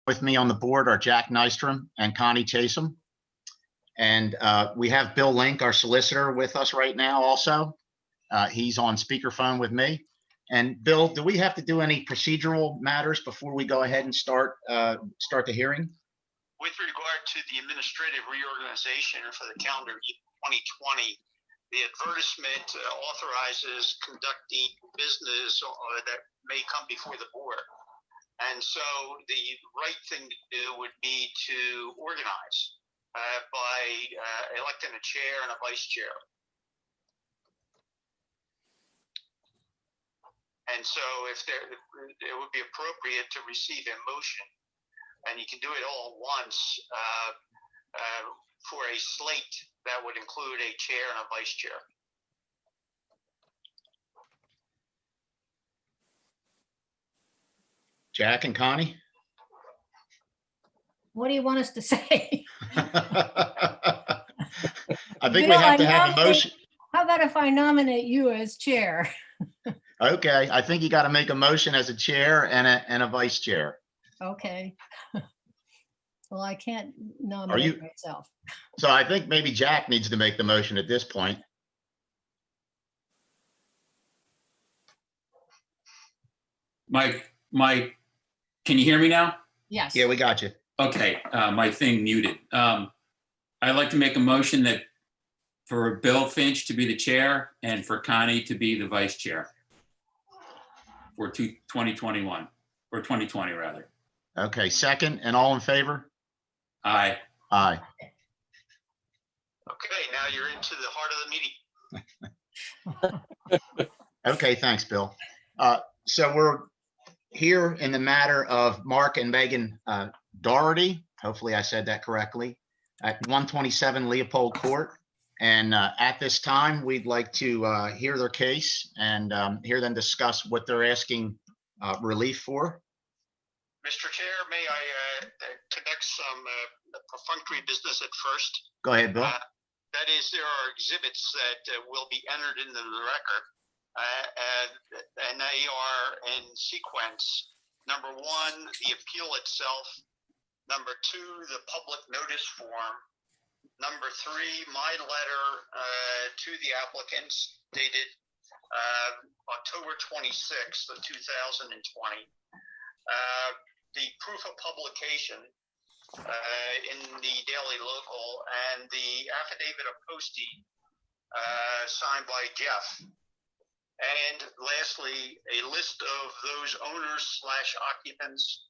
With me on the board are Jack Nystrom and Connie Chasem. And we have Bill Link, our solicitor, with us right now also. He's on speakerphone with me. And Bill, do we have to do any procedural matters before we go ahead and start the hearing? With regard to the administrative reorganization for the calendar year 2020, the advertisement authorizes conducting business that may come before the board. And so the right thing to do would be to organize by electing a chair and a vice chair. And so if it would be appropriate to receive a motion, and you can do it all at once for a slate that would include a chair and a vice chair. Jack and Connie? What do you want us to say? I think Bill, we have to have a motion. How about if I nominate you as chair? Okay, I think you got to make a motion as a chair and a vice chair. Okay. Well, I can't nominate myself. So I think maybe Jack needs to make the motion at this point. Mike, can you hear me now? Yes. Yeah, we got you. Okay, my thing muted. I'd like to make a motion that for Bill Finch to be the chair and for Connie to be the vice chair for 2021 or 2020 rather. Okay, second, and all in favor? Aye. Aye. Okay, now you're into the heart of the meeting. Okay, thanks, Bill. So we're here in the matter of Mark and Megan Doherty. Hopefully I said that correctly, at 127 Leopold Court. And at this time, we'd like to hear their case and hear them discuss what they're asking relief for. Mr. Chair, may I connect some perfunctory business at first? Go ahead, Bill. That is, there are exhibits that will be entered into the record, and they are in sequence. Number one, the appeal itself. Number two, the public notice form. Number three, my letter to the applicants dated October 26th of 2020. The proof of publication in the Daily Local, and the affidavit of posting signed by Jeff. And lastly, a list of those owners / occupants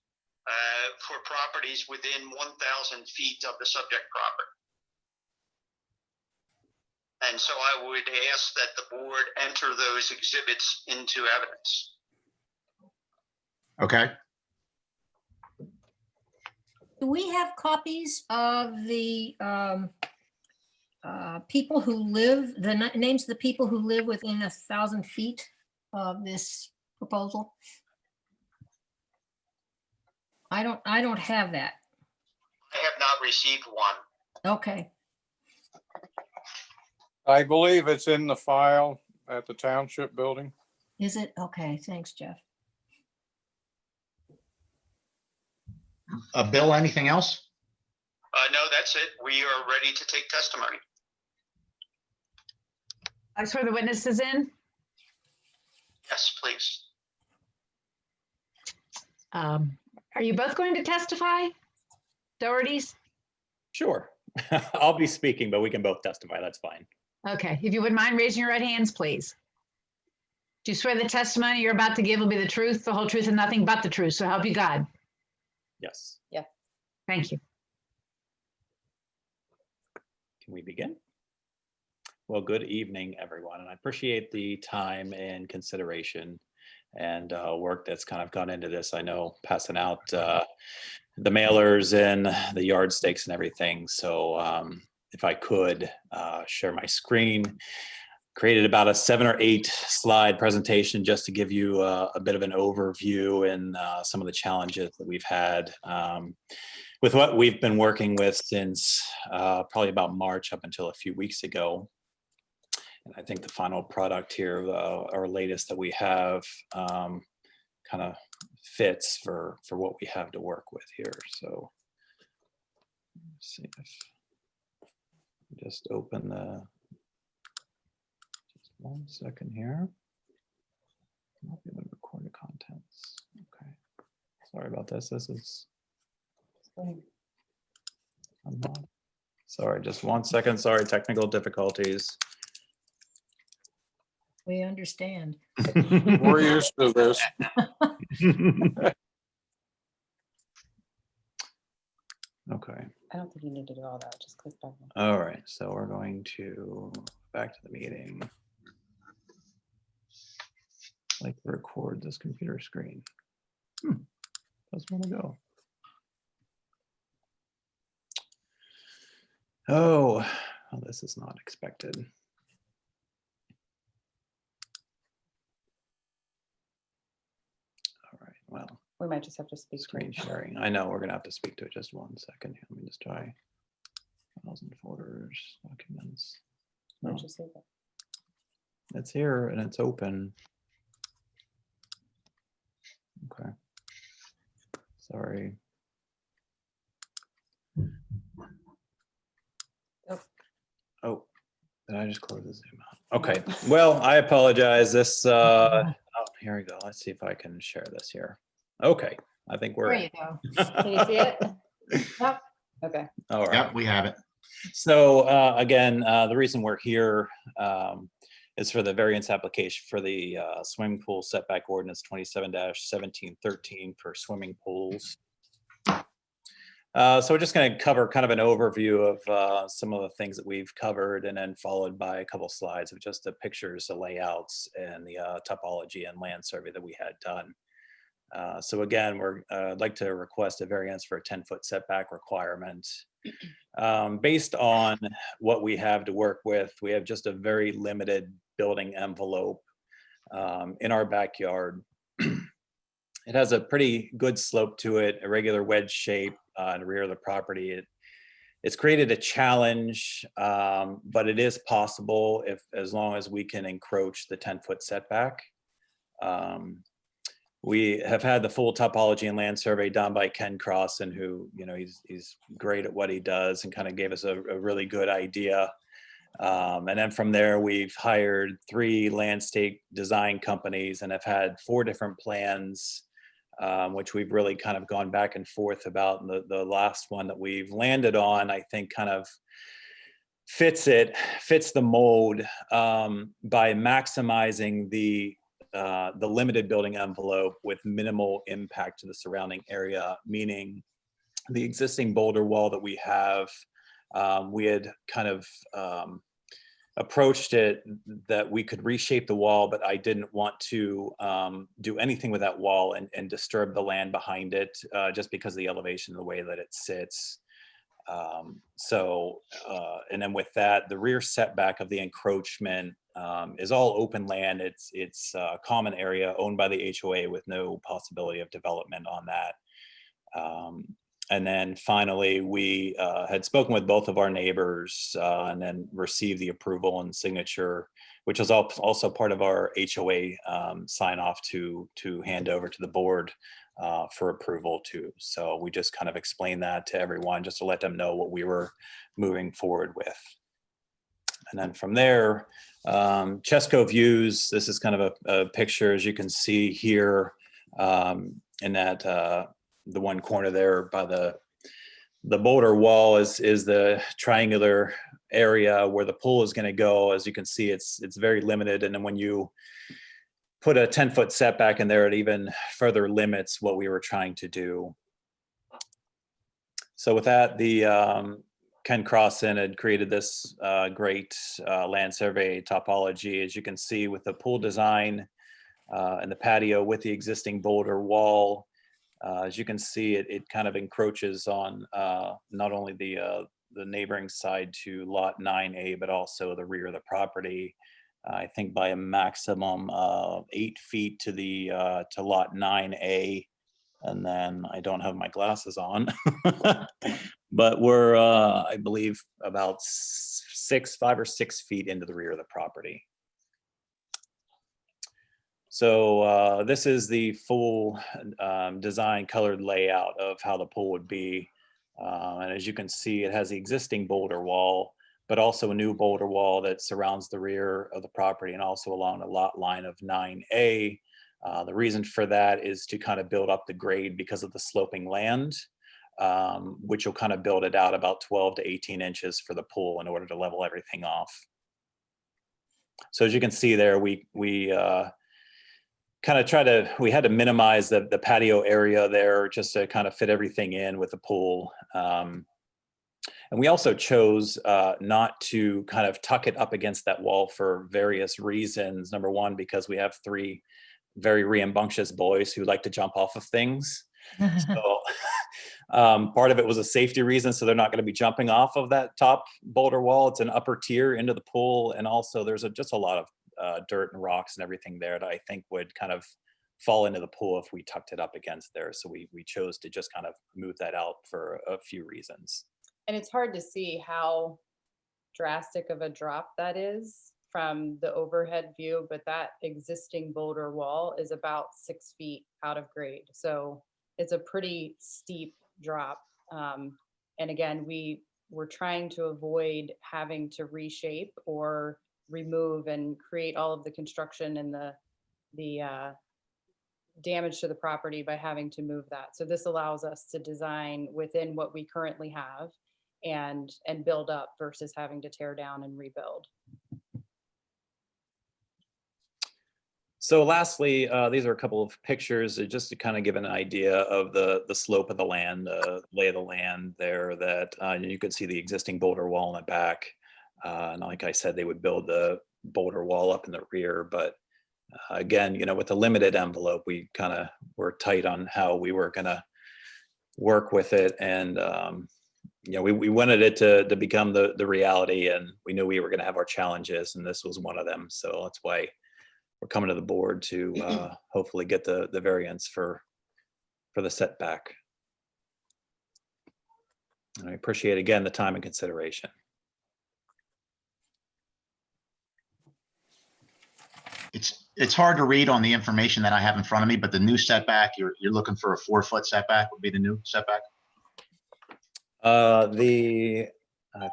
for properties within 1,000 feet of the subject property. And so I would ask that the board enter those exhibits into evidence. Okay. Do we have copies of the people who live, the names of the people who live within 1,000 feet of this proposal? I don't have that. I have not received one. Okay. I believe it's in the file at the Township building. Is it? Okay, thanks, Jeff. Bill, anything else? No, that's it. We are ready to take testimony. I swear the witnesses in. Yes, please. Are you both going to testify? Doherty's? Sure. I'll be speaking, but we can both testify. That's fine. Okay, if you wouldn't mind raising your right hands, please. Do you swear the testimony you're about to give will be the truth, the whole truth, and nothing but the truth? So help you God. Yes. Yeah. Thank you. Can we begin? Well, good evening, everyone. And I appreciate the time and consideration and work that's kind of gone into this. I know passing out the mailers and the yard stakes and everything. So if I could share my screen, created about a 7 or 8 slide presentation just to give you a bit of an overview and some of the challenges that we've had with what we've been working with since probably about March up until a few weeks ago. And I think the final product here, our latest that we have, kind kind of fits for what we have to work with here. So let's see if just open the, just 1 second here. Not be able to record the contents. Okay. Sorry about this. This is. I'm not. Sorry, just 1 second. Sorry, technical difficulties. We understand. We're used to this. Okay. I don't think you need to do all that. Just click back. All right. So we're going to back to the meeting. Like to record this computer screen. Doesn't want to go. Oh, well, this is not expected. All right. Well. We might just have to speak to Screen it. sharing. I know we're gonna have to speak to it. Just 1 second. Let me just try. Files and folders, documents. Where'd No, you save it? it's here and it's open. Okay. Sorry. Oh, did I just close the Zoom out? Okay. Well, I apologize. This. Oh, here we go. Let's see if I can share this here. Okay. I think we're. There in. you go. Can you see it? Yep. Okay. All right. Yep, we have it. So again, the reason we're here is for the variance application for the swimming pool setback ordinance 27-1713 for swimming pools. So we're just going to cover kind of an overview of some of the things that we've covered, and then followed by a couple slides of just the pictures, the layouts, and the topology and land survey that we had done. So again, I'd like to request a variance for a 10-foot setback requirement. Based on what we have to work with, we have just a very limited building envelope in our backyard. It has a pretty good slope to it, a regular wedge shape in the rear of the property. It's created a challenge, but it is possible as long as we can encroach the 10-foot setback. We have had the full topology and land survey done by Ken Crossan, who, you know, he's great at what he does, and kind of gave us a really good idea. And then from there, we've hired 3 landscape design companies and have had 4 different plans, which we've really kind of gone back and forth about. And the last one that we've landed on, I think, kind of fits the mold by maximizing the limited building envelope with minimal impact to the surrounding area, meaning the existing boulder wall that we have, we had kind of approached it that we could reshape the wall, but I didn't want to do anything with that wall and disturb the land behind it, just because of the elevation and the way that it sits. And then with that, the rear setback of the encroachment is all open land. It's a common area owned by the HOA with no possibility of development on that. And then finally, we had spoken with both of our neighbors and then received the approval and signature, which was also part of our HOA sign off to hand over to the board for approval too. So we just kind of explained that to everyone just to let them know what we were moving forward with. And then from there, Chesco views, this is kind of a picture, as you can see here, in that the one corner there by the boulder wall is the triangular area where the pool is going to go. As you can see, it's very limited. And then when you put a 10-foot setback in there, it even further limits what we were trying to do. So with that, the Ken Crossan had created this great land survey topology, as you can see, with the pool design and the patio with the existing boulder wall. As you can see, it kind of encroaches on not only the neighboring side to lot 9A, but also the rear of the property. I think by a maximum of 8 feet to lot 9A. And then I don't have my glasses on, but we're, I believe, about 5 or 6 feet into the rear of the property. So this is the full design colored layout of how the pool would be. And as you can see, it has the existing boulder wall, but also a new boulder wall that surrounds the rear of the property and also along the lot line of 9A. The reason for that is to kind of build up the grade because of the sloping land, which will kind of build it out about 12 to 18 inches for the pool in order to level everything off. So as you can see there, we kind of we had to minimize the patio area there just to kind of fit everything in with the pool. And we also chose not to kind of tuck it up against that wall for various reasons. Number one, because we have 3 very rambunctious boys who like to jump off of things. So part of it was a safety reason. So they're not going to be jumping off of that top boulder wall. It's an upper tier into the pool. And also there's just a lot of dirt and rocks and everything there that I think would kind of fall into the pool if we tucked it up against there. So we chose to just kind of move that out for a few reasons. And it's hard to see how drastic of a drop that is from the overhead view, but that existing boulder wall is about 6 feet out of grade. So it's a pretty steep drop. And again, we were trying to avoid having to reshape or remove and create all of the construction and the damage to the property by having to move that. So this allows us to design within what we currently have and build up versus having to tear down and rebuild. So lastly, these are a couple of pictures just to kind of give an idea of the slope of the land, the lay of the land there, that you could see the existing boulder wall in the back. And like I said, they would build the boulder wall up in the rear. But again, you know, with the limited envelope, we kind of were tight on how we were going to work with it. And, you know, we wanted it to become the reality, and we knew we were going to have our challenges, and this was one of them. So that's why we're coming to the board to hopefully get the variance for the setback. And I appreciate, again, the time and consideration. It's hard to read on the information that I have in front of me, but the new setback, you're looking for a 4-foot setback would be the new setback? I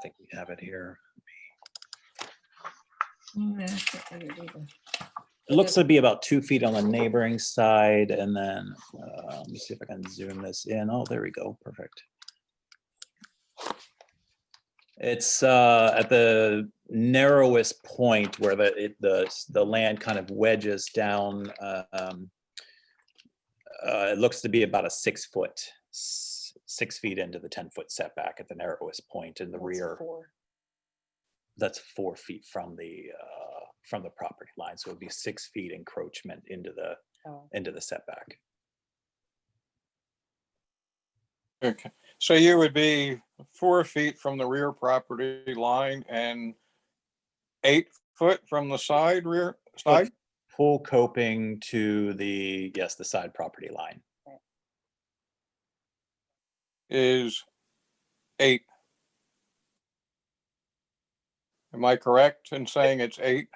think we have it here. It looks to be about 2 feet on the neighboring side, and then let me see if I can zoom this in. Oh, there we go. Perfect. It's at the narrowest point where the land kind of wedges down. It looks to be about a 6 foot, 6 feet into the 10-foot setback at the narrowest point in the rear. That's 4 feet from the property line. So it would be 6 feet encroachment into the setback. Okay, so you would be 4 feet from the rear property line and 8 foot from the side. Full coping to the side property line. Is 8. Am I correct in saying it's 8?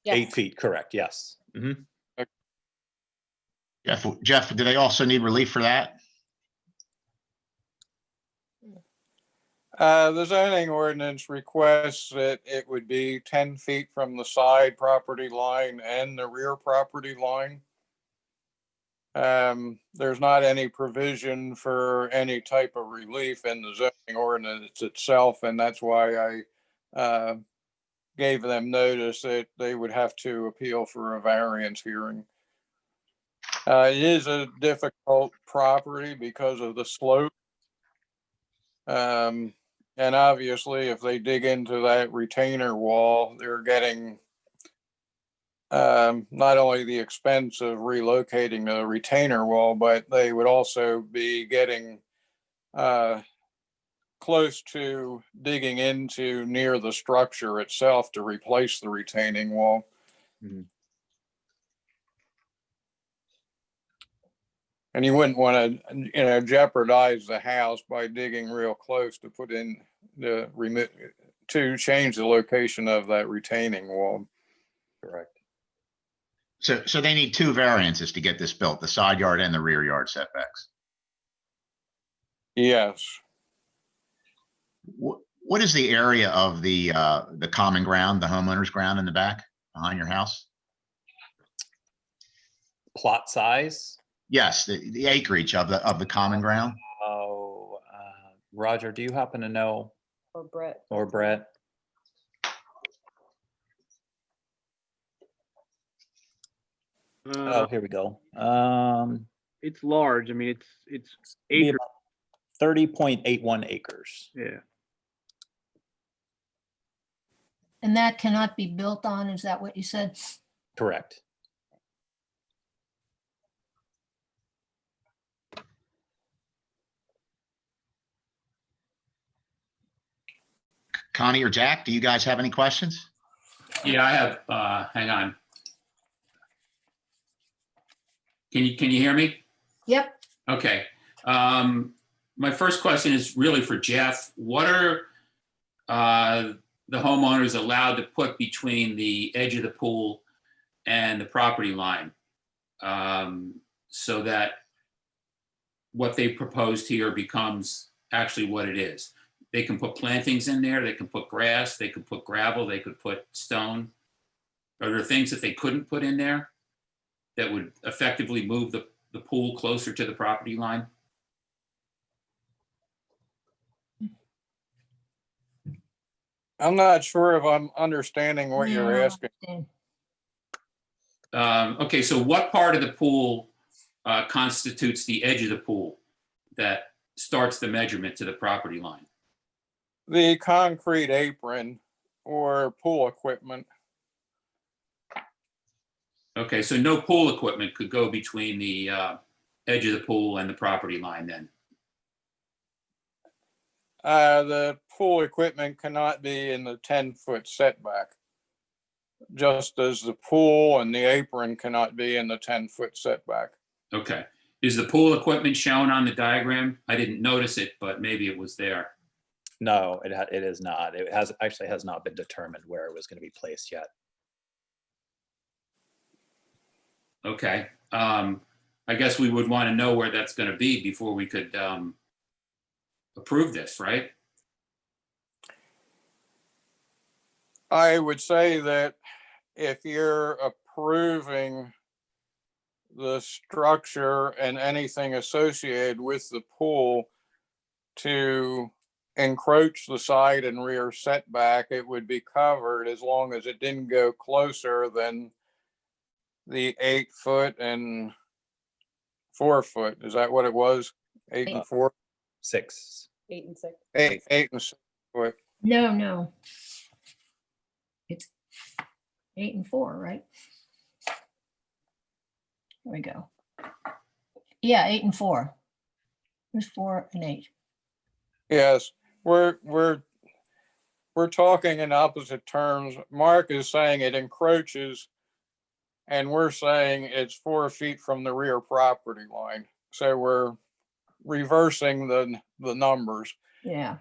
Yes. 8 feet, correct, yes. Mhm. Jeff, do they also need relief for that? The zoning ordinance requests that it would be 10 feet from the side property line and the rear property line. There's not any provision for any type of relief in the zoning ordinance itself, and that's why I gave them notice that they would have to appeal for a variance hearing. It is a difficult property because of the slope. And obviously, if they dig into that retainer wall, they're getting not only the expense of relocating the retainer wall, but they would also be getting close to digging into near the structure itself to replace the retaining wall. Mhm. And you wouldn't want to, jeopardize the house by digging real close to put in to change the location of that retaining wall. Correct. So they need two variances to get this built, the side yard and the rear yard setbacks. Yes. What is the area of the common ground, the homeowner's ground in the back behind your house? Plot size? Yes, the acreage of the common ground. Oh, Roger, do you happen to know, Or Brett. or Brett? Oh, here we go. It's large. I mean, it's Be acre. about 30.81 acres. Yeah. And that cannot be built on, is that what you said? Correct. Connie or Jack, do you guys have any questions? Yeah, I have, hang on. Can you hear me? Yep. Okay. My first question is really for Jeff. What are the homeowners allowed to put between the edge of the pool and the property line? So that what they proposed here becomes actually what it is. They can put plantings in there, they can put grass, they could put gravel, they could put stone. Are there things that they couldn't put in there that would effectively move the pool closer to the property line? I'm not sure if I'm understanding what you're Yeah. asking. Okay, so what part of the pool constitutes the edge of the pool that starts the measurement to the property line? The concrete apron or pool equipment. Okay, so no pool equipment could go between the edge of the pool and the property line then? The pool equipment cannot be in the 10-foot setback. Just as the pool and the apron cannot be in the 10-foot setback. Okay. Is the pool equipment shown on the diagram? I didn't notice it, but maybe it was there. No, it is not. It actually has not been determined where it was going to be placed yet. Okay. I guess we would want to know where that's going to be before we could approve this, right? I would say that if you're approving the structure and anything associated with the pool to encroach the side and rear setback, it would be covered as long as it didn't go closer than the 8-foot and 4-foot. Is that what it was? 8 and 4? 6. 8 and 6. 8 and 6 foot. No. It's 8 and 4, right? There we go. Yeah, 8 and 4. There's 4 and 8. Yes, we're talking in opposite terms. Mark is saying it encroaches, and we're saying it's 4 feet from the rear property line. So we're reversing the numbers. Yeah.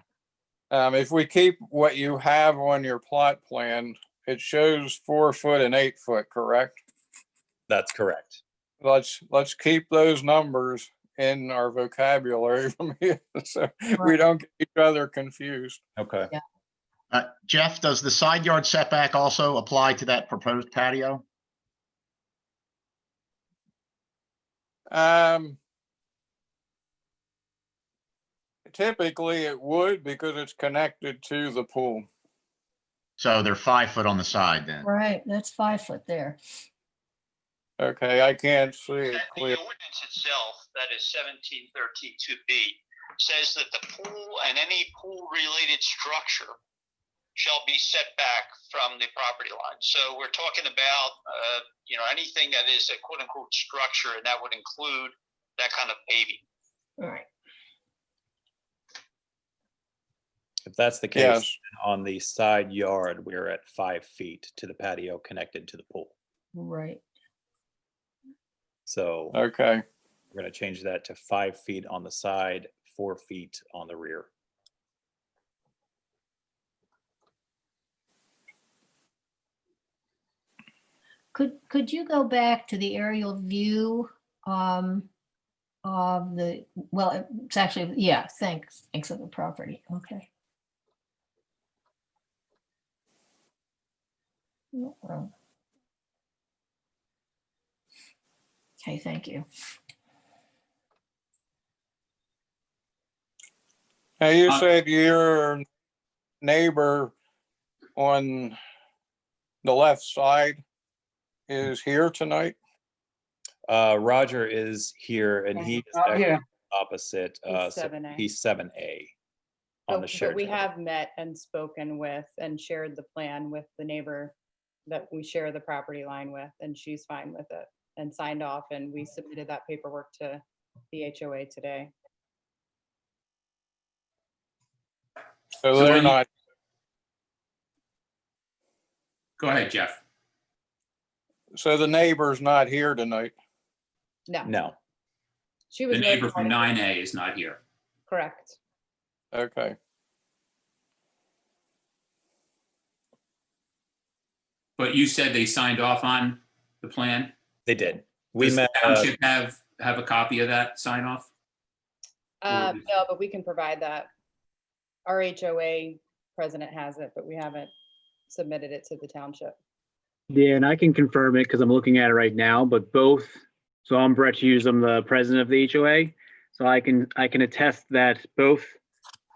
If we keep what you have on your plot plan, it shows 4 foot and 8 foot, correct? That's correct. Let's keep those numbers in our vocabulary from here, so we don't get each other confused. Okay. Jeff, does the side yard setback also apply to that proposed patio? Typically it would, because it's connected to the pool. So they're 5 foot on the side then? Right, that's 5 foot there. Okay, I can't see it The clear. ordinance itself, that is 1713-2B, says that the pool and any pool-related structure shall be set back from the property line. So we're talking about, anything that is a quote-unquote structure, and that would include that kind of paving. All right. If that's the case, Yes. on the side yard, we're at 5 feet to the patio connected to the pool. Right. So Okay, we're going to change that to 5 feet on the side, 4 feet on the rear. could you go back to the aerial view of the, well, it's actually, yeah, thanks of the property, okay. Okay, thank you. Now, you said your neighbor on the left side is here tonight? Roger is here and he is actually opposite. He's so 7A. He's 7A on the But shared. we driveway. have met and spoken with and shared the plan with the neighbor that we share the property line with, and she's fine with it and signed off, and we submitted that paperwork to the HOA today. So So they're when you- not, Go ahead, Jeff. so the neighbor's not here tonight. No, No, she The was neighbor from notified. 9A is not here. Correct. Okay. But you said they signed off on the plan? they did. We Does the met, township have a copy of that sign off? Or- No, but we can provide that. Our HOA president has it, but we haven't submitted it to the township. Yeah, and I can confirm it because I'm looking at it right now, but both, so I'm Brett Hughes, I'm the president of the HOA. So I can attest that both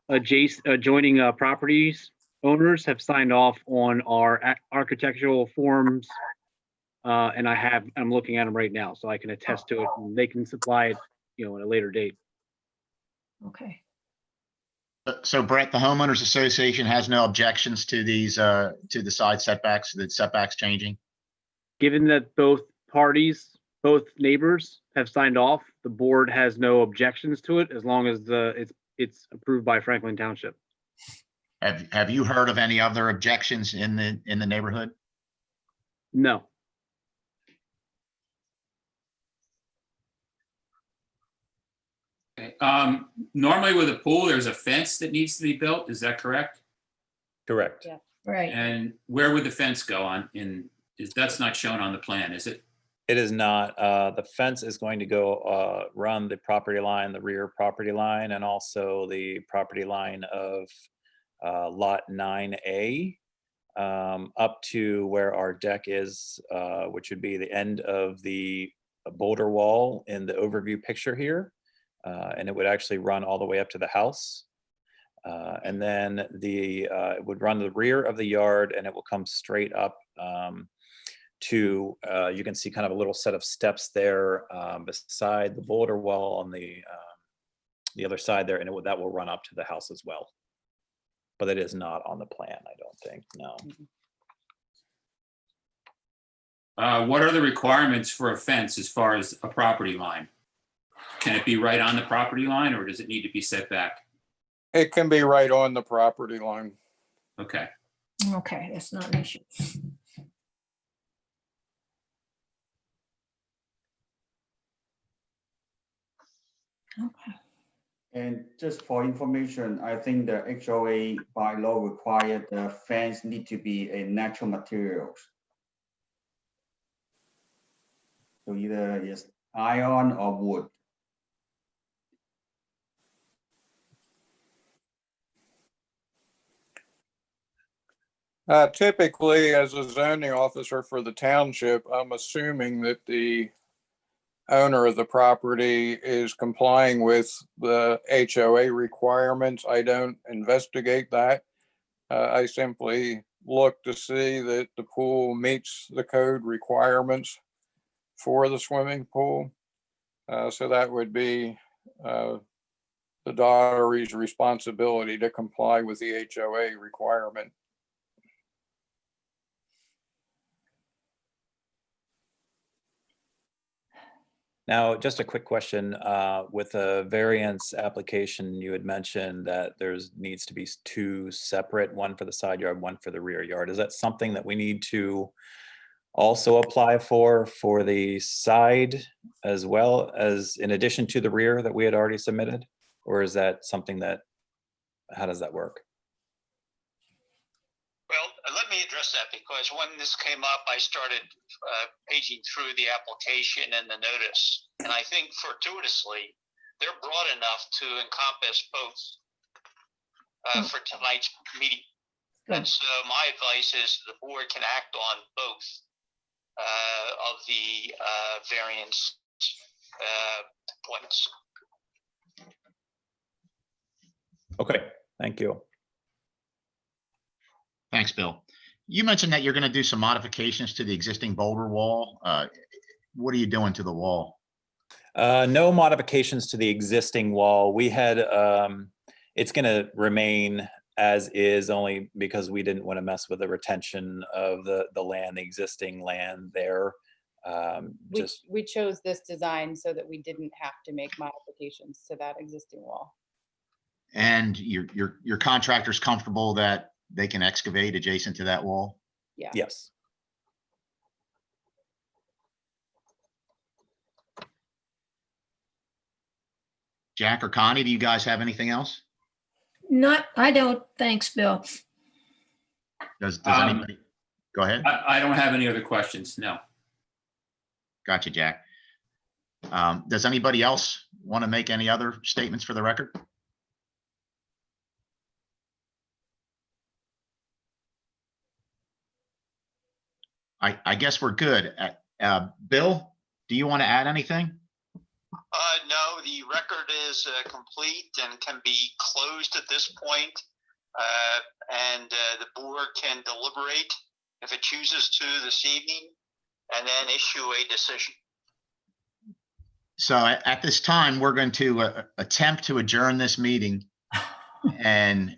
adjoining properties owners have signed off on our architectural forms. And I'm looking at them right now, so I can attest to it and they can supply it, at a later date. Okay, So Brett, the homeowners association has no objections to these, to the side setbacks, the setbacks changing? Given that both neighbors have signed off, the board has no objections to it as long as it's approved by Franklin Township. Have you heard of any other objections in the neighborhood? No, Okay. Normally with a pool, there's a fence that needs to be built. Is that correct? correct. Yeah. right. And where would the fence go on that's not shown on the plan, is it? It is not, the fence is going to go, run the property line, the rear property line, and also the property line of lot 9A, up to where our deck is, which would be the end of the boulder wall in the overview picture here. And it would actually run all the way up to the house. And then it would run the rear of the yard and it will come straight up to, you can see kind of a little set of steps there beside the boulder wall on the other side there, and that will run up to the house as well. But it is not on the plan, I don't think, no. What are the requirements for a fence as far as a property line? Can it be right on the property line or does it need to be set back? It can be right on the property line. Okay. Okay, that's not an issue. Okay. And just for information, I think the HOA by law required the fence need to be a natural materials. So either is iron or wood. Typically, as a zoning officer for the township, I'm assuming that the owner of the property is complying with the HOA requirements. I don't investigate that. I simply look to see that the pool meets the code requirements for the swimming pool. So that would be the Daughtery's responsibility to comply with the HOA requirement. Now, just a quick question, with a variance application, you had mentioned that needs to be two separate, one for the side yard, one for the rear yard. Is that something that we need to also apply for the side as well as in addition to the rear that we had already submitted? Or is that something how does that work? Well, let me address that, because when this came up, I started paging through the application and the notice. And I think fortuitously, they're broad enough to encompass both for tonight's meeting. Good. And so my advice is the board can act on both of the variance points. Okay, thank you. Thanks, Bill. You mentioned that you're going to do some modifications to the existing boulder wall. What are you doing to the wall? No modifications to the existing wall. We had, it's going to remain as is, only because we didn't want to mess with the retention of the land, the existing land there. We chose this design so that we didn't have to make modifications to that existing wall. And your contractor's comfortable that they can excavate adjacent to that wall? Yeah. Yes. Jack or Connie, do you guys have anything else? I don't, thanks, Bill. Does anybody? Go ahead. I don't have any other questions, no. Gotcha, Jack. Does anybody else want to make any other statements for the record? I guess we're good. Bill, do you want to add anything? No, the record is complete and can be closed at this point. And the board can deliberate if it chooses to this evening and then issue a decision. So at this time, we're going to attempt to adjourn this meeting and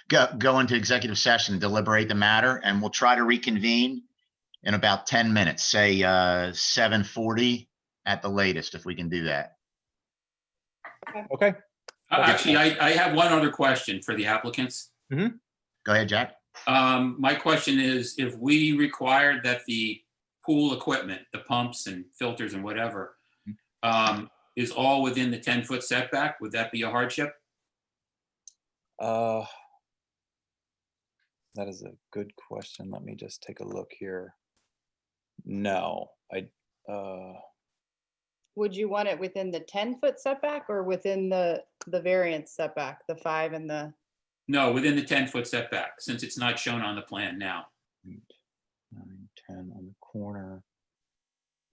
go into executive session, deliberate the matter, and we'll try to reconvene in about 10 minutes, say 7:40 at the latest, if we can do that. Okay. Actually, I have one other question for the applicants. Go ahead, Jack. My question is, if we required that the pool equipment, the pumps and filters and whatever, is all within the 10-foot setback, would that be a hardship? That is a good question. Let me just take a look here. No, Would you want it within the 10-foot setback or within the variance setback, the 5 and the? No, within the 10-foot setback, since it's not shown on the plan now. 8, 9, 10 on the corner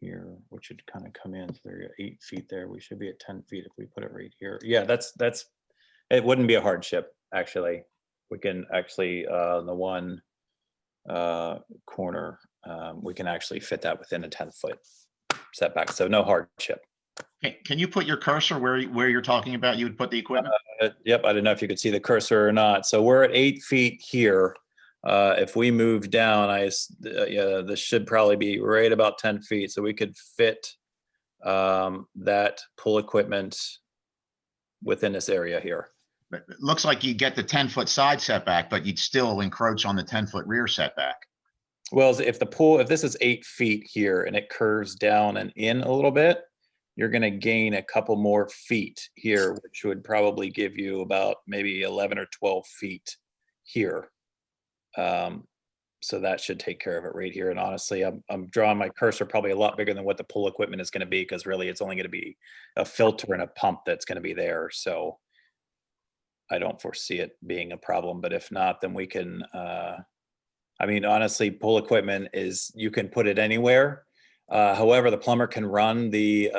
here, which should kind of come in. So there you go, 8 feet there. We should be at 10 feet if we put it right here. Yeah, it wouldn't be a hardship, actually. We can actually, the one corner, we can actually fit that within a 10-foot setback. So no hardship. Can you put your cursor where you're talking about you would put the equipment? Yep, I don't know if you could see the cursor or not. So we're at 8 feet here. If we move down, yeah, this should probably be right about 10 feet. So we could fit that pool equipment within this area here. But it looks like you get the 10-foot side setback, but you'd still encroach on the 10-foot rear setback. Well, if this is 8 feet here and it curves down and in a little bit, you're going to gain a couple more feet here, which would probably give you about maybe 11 or 12 feet here. So that should take care of it right here. And honestly, I'm drawing my cursor probably a lot bigger than what the pool equipment is going to be, because really it's only going to be a filter and a pump that's going to be there. So I don't foresee it being a problem, but if not, then we can, I mean, honestly, pool equipment is, you can put it anywhere. However, the plumber can run the,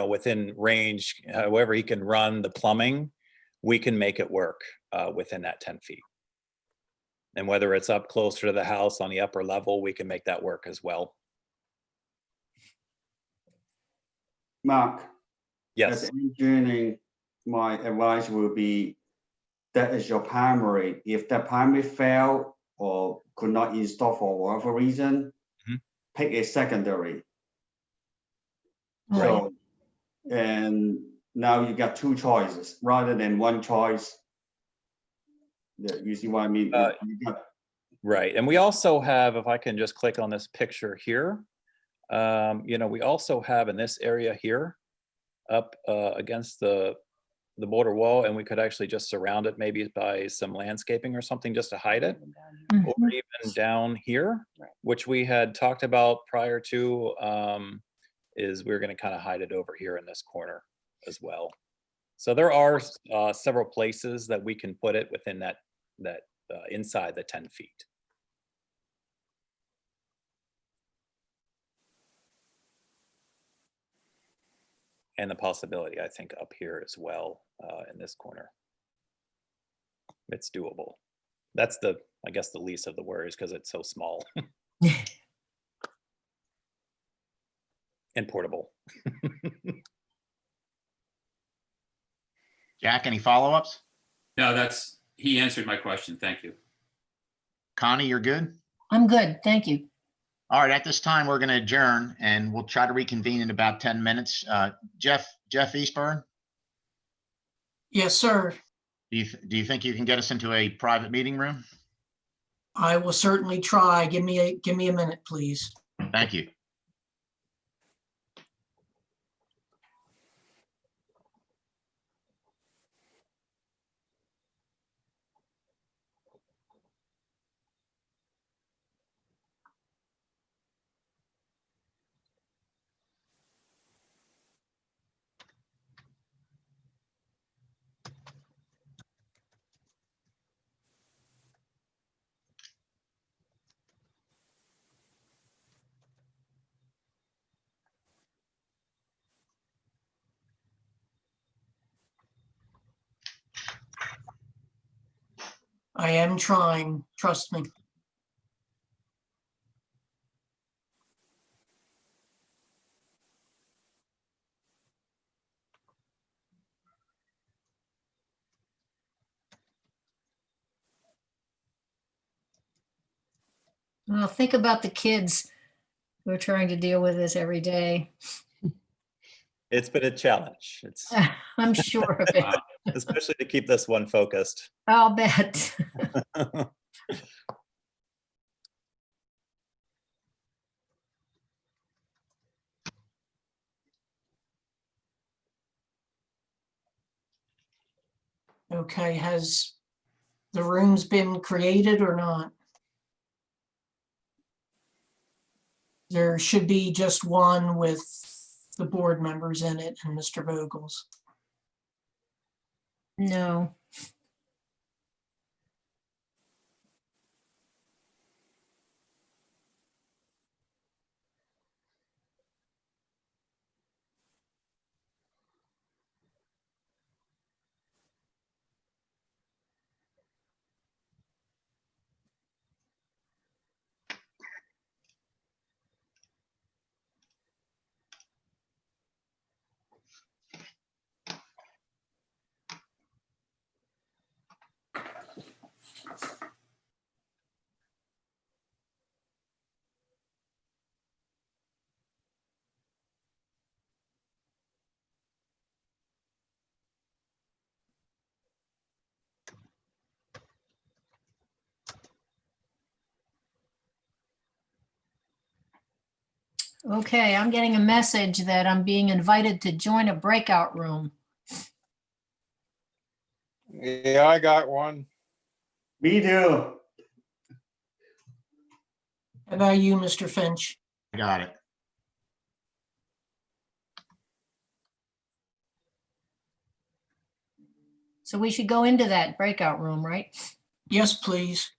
within range, however he can run the plumbing, we can make it work within that 10 feet. And whether it's up closer to the house on the upper level, we can make that work as well. Mark, Yes. as engineering, my advice will be that is your primary. If the primary fail or could not install for whatever reason, pick a secondary. Right. So, and now you got two choices rather than one choice. Yeah, you see what I mean? You got, Right. And we also have, if I can just click on this picture here, we also have in this area here, up against the the border wall, and we could actually just surround it maybe by some landscaping or something just to hide it, or Mhm. even down here, Right. which we had talked about prior to, is we're gonna kind of hide it over here in this corner as well. So there are several places that we can put it within that inside the 10 feet. And the possibility, I think, up here as well, in this corner. It's doable. That's I guess, the least of the worries because it's so small and portable. Jack, any follow-ups? No, he answered my question. Thank you. Connie, you're good? I'm good, thank you. All right, at this time, we're going to adjourn and we'll try to reconvene in about 10 minutes. Jeff Eastburn, Yes, sir. do you think you can get us into a private meeting room? I will certainly try. Give me a minute, please. Thank you. I am trying, trust me. Well, think about the kids who are trying to deal with this every day. It's been a challenge. It's I'm sure of it. especially to keep this one focused. I'll bet. Okay, has the rooms been created or not? There should be just one with the board members in it and Mr. Vogel's. No. Okay, I'm getting a message that I'm being invited to join a breakout room. Yeah, I got one. Me too. How about you, Mr. Finch? Got it. So we should go into that breakout room, right? Yes, please.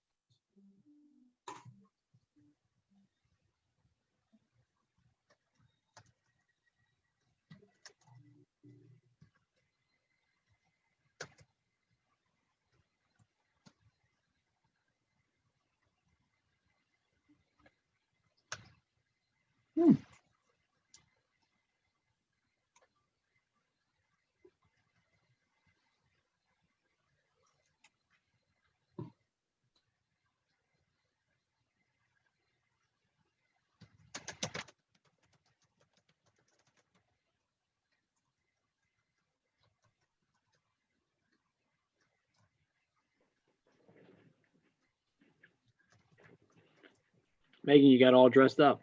Megan, you got all dressed up.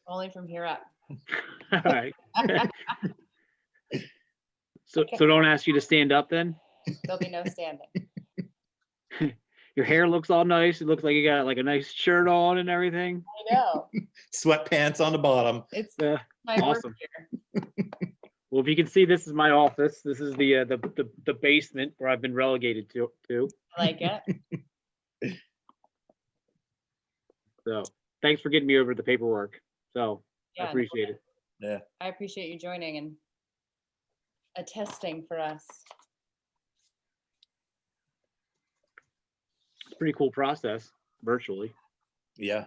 Only from here up. All right. So don't ask you to stand up then? There'll be no standing. Your hair looks all nice. It looks like you got like a nice shirt on and everything. I know. Sweatpants on the bottom. It's Yeah, my work awesome. here. Well, if you can see, this is my office. This is the basement where I've been relegated to. I like it. So thanks for getting me over the paperwork. So Yeah, I appreciate it. Yeah. I appreciate you joining and attesting for us. It's a pretty cool process virtually. Yeah.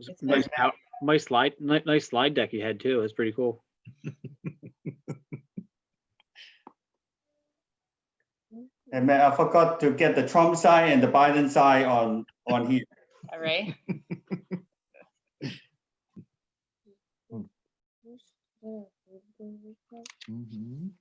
It's It's nice, nice slide deck you had too. It's pretty cool. And man, I forgot to get the Trump side and the Biden side on here. All right. Mhm. Mhm.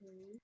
Mhm.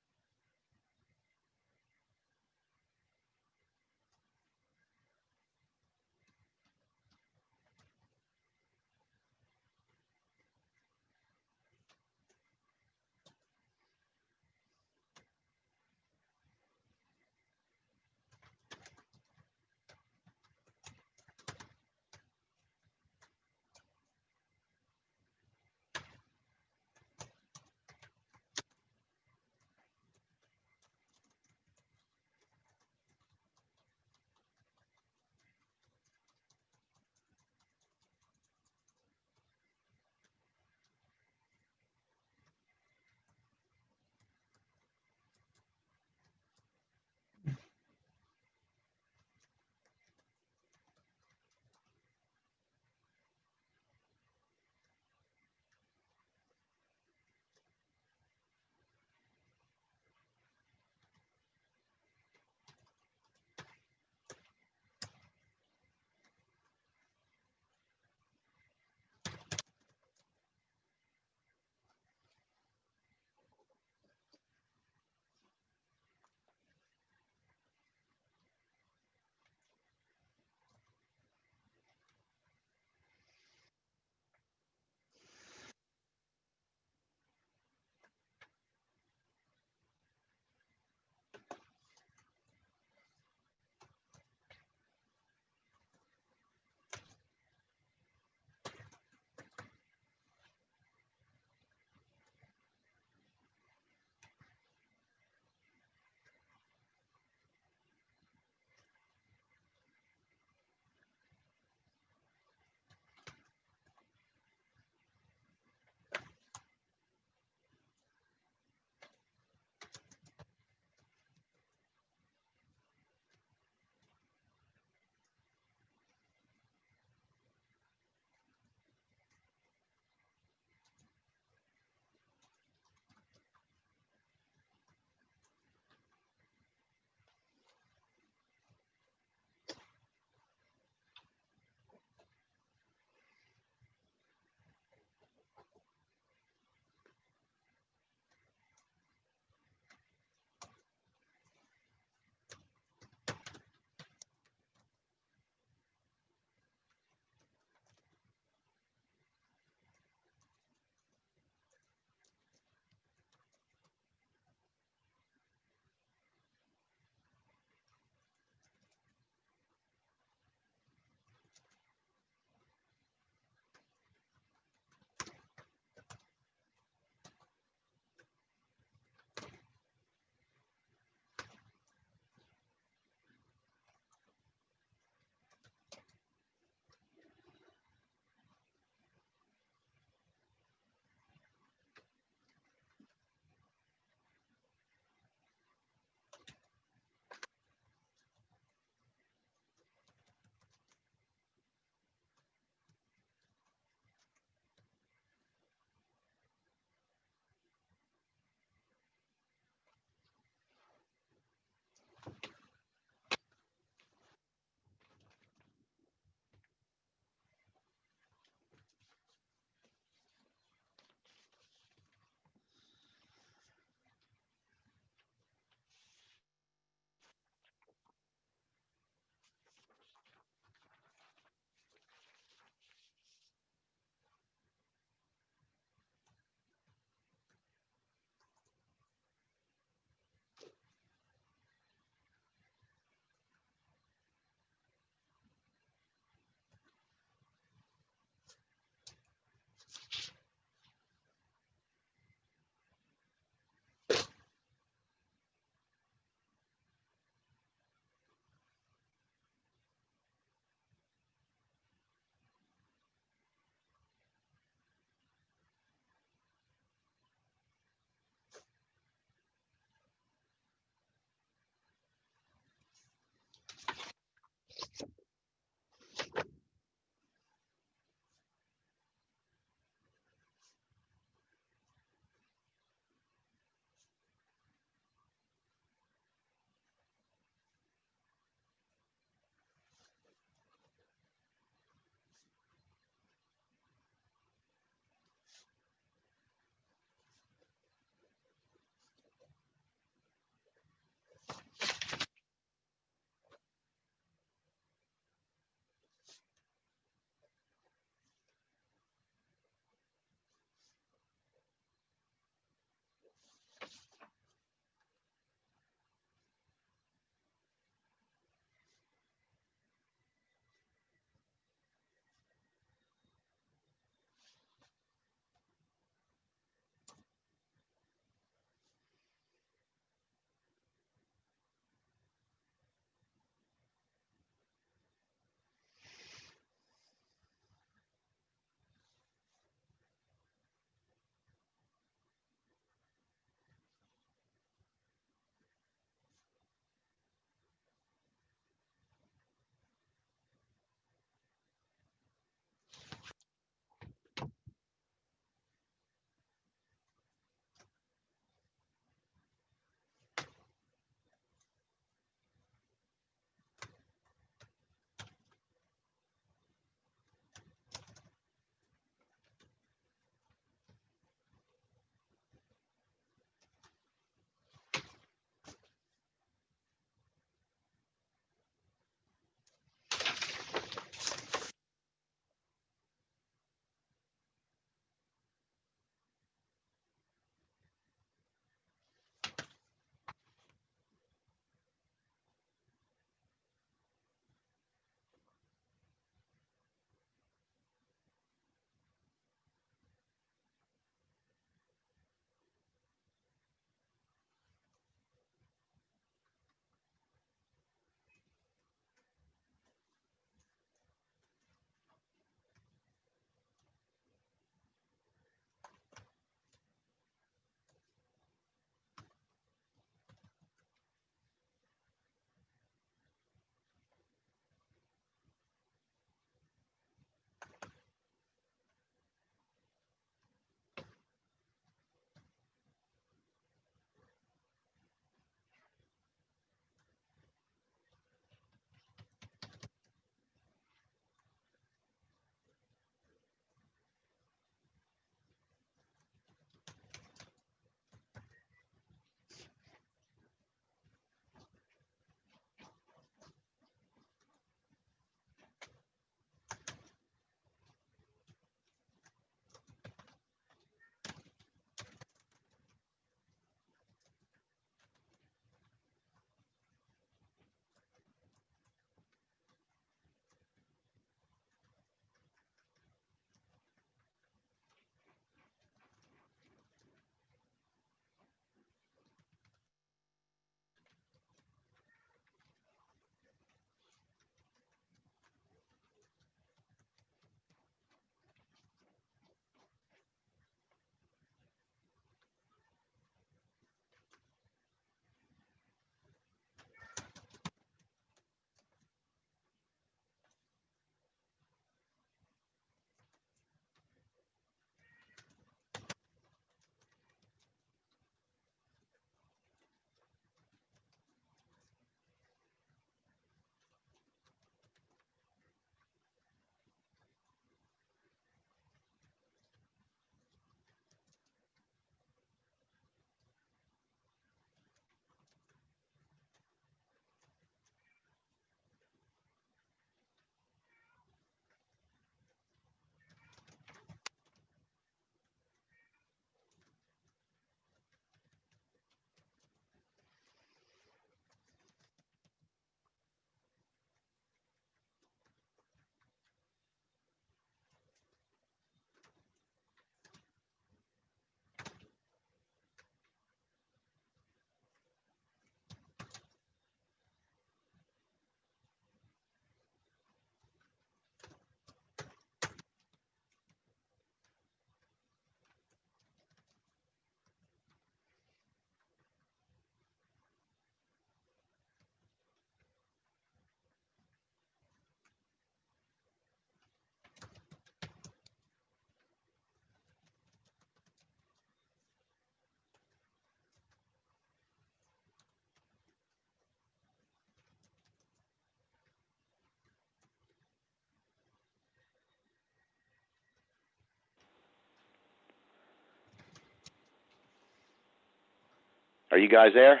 Are you guys there?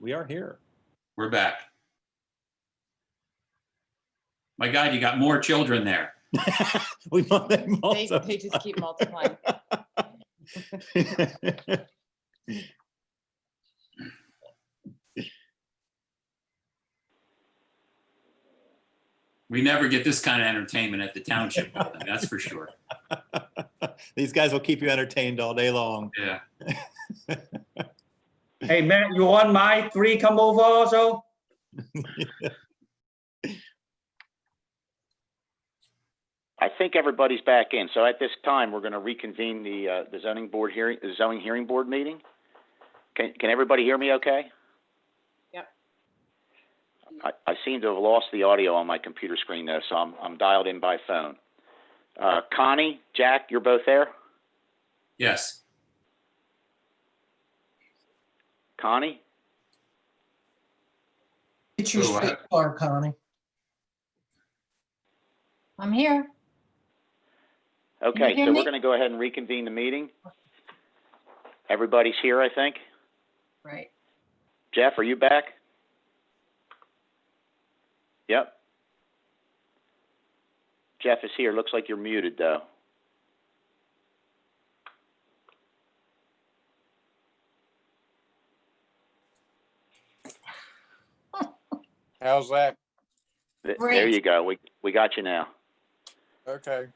We are here. We're back. My God, you got more children there. We They just keep multiplying. We never get this kind of entertainment at the township building, that's for sure. These guys will keep you entertained all day long. Yeah. Hey, Matt, you want my 3 come over also? I think everybody's back in. So at this time, we're going to reconvene the zoning hearing board meeting. Can everybody hear me okay? Yep. I seem to have lost the audio on my computer screen though, so I'm dialed in by phone. Connie, Jack, you're both there? Yes. Connie? Get your Oh, space bar, Connie. I'm here. Okay, hear so we're me? going to go ahead and reconvene the meeting. Everybody's here, I think. Right. Jeff, are you back? Yep. Jeff is here. Looks like you're muted, though. How's that? There Great. you go. We got you now. Okay.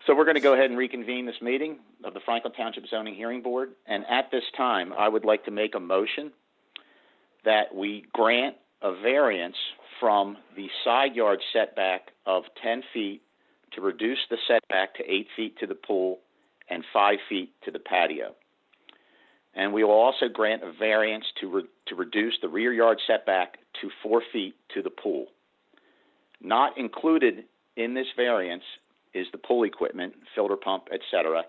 So we're going to go ahead and reconvene this meeting of the Franklin Township Zoning Hearing Board. And at this time, I would like to make a motion that we grant a variance from the side yard setback of 10 feet to reduce the setback to 8 feet to the pool and 5 feet to the patio. And we will also grant a variance to reduce the rear yard setback to 4 feet to the pool. Not included in this variance is the pool equipment, filter pump, etc.,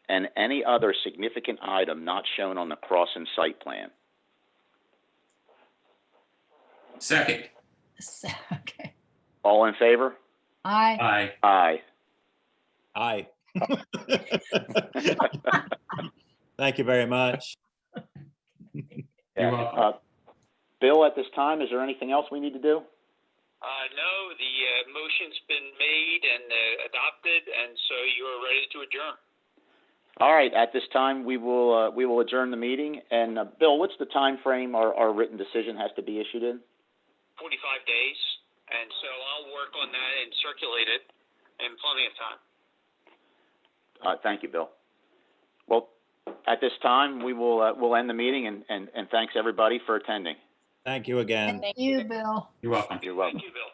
and any other significant item not shown on the cross-in site plan. Second. Okay. All in favor? Aye. Aye. Aye. Aye. Thank you very much. You're welcome. Bill, at this time, is there anything else we need to do? No, the motion's been made and adopted, and so you are ready to adjourn. All right, at this time, we will adjourn the meeting. And Bill, what's the time frame our written decision has to be issued in? 45 days, and so I'll work on that and circulate it in plenty of time. Thank you, Bill. Well, at this time, we'll end the meeting, and thanks everybody for attending. Thank you again. Thank you, Bill. You're welcome. You're welcome. Thank you, Bill.